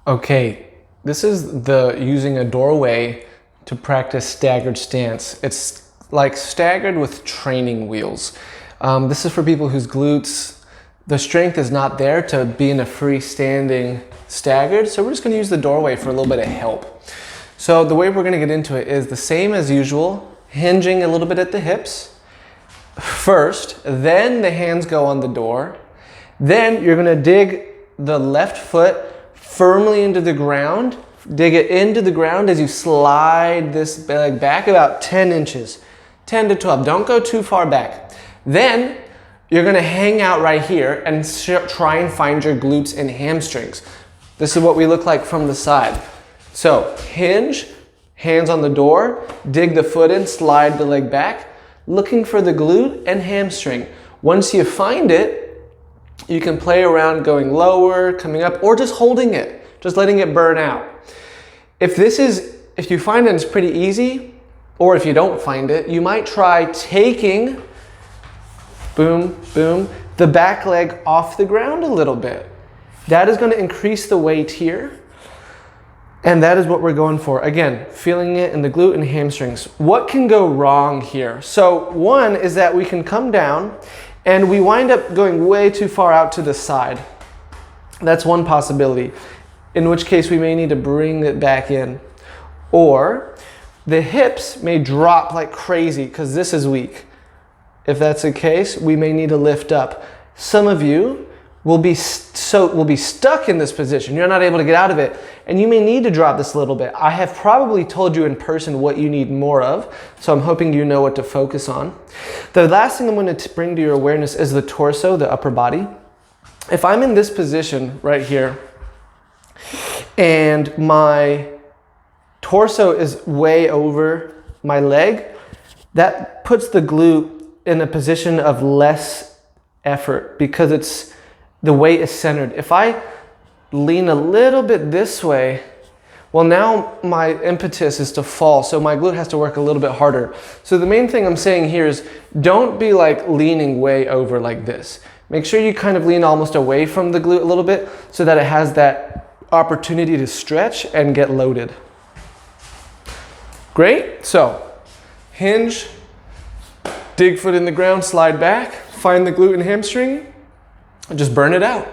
Okay, this is the using a doorway to practice staggered stance. It's like staggered with training wheels. This is for people whose glutes, the strength is not there to be in a freestanding staggered. So we're just gonna use the doorway for a little bit of help. So the way we're gonna get into it is the same as usual, hinging a little bit at the hips first, then the hands go on the door. Then you're gonna dig the left foot firmly into the ground. Dig it into the ground as you slide this leg back about 10 inches, 10 to 12. Don't go too far back. Then you're gonna hang out right here and try and find your glutes and hamstrings. This is what we look like from the side. So hinge, hands on the door, dig the foot in, slide the leg back, looking for the glute and hamstring. Once you find it, you can play around going lower, coming up, or just holding it, just letting it burn out. If you find it, it's pretty easy, or if you don't find it, you might try taking, boom, boom, the back leg off the ground a little bit. That is going to increase the weight here, and that is what we're going for. Again, feeling it in the glute and hamstrings. What can go wrong here? So one is that we can come down and we wind up going way too far out to the side. That's one possibility, in which case we may need to bring it back in. Or the hips may drop like crazy because this is weak. If that's the case, we may need to lift up. Some of you will be stuck in this position. You're not able to get out of it, and you may need to drop this a little bit. I have probably told you in person what you need more of, so I'm hoping you know what to focus on. The last thing I'm going to bring to your awareness is the torso, the upper body. If I'm in this position right here, and my torso is way over my leg, that puts the glute in a position of less effort because the weight is centered. If I lean a little bit this way, well, now my impetus is to fall, so my glute has to work a little bit harder. So the main thing I'm saying here is don't be like leaning way over like this. Make sure you kind of lean almost away from the glute a little bit so that it has that opportunity to stretch and get loaded. Great, so hinge, dig foot in the ground, slide back, find the glute and hamstring, and just burn it out.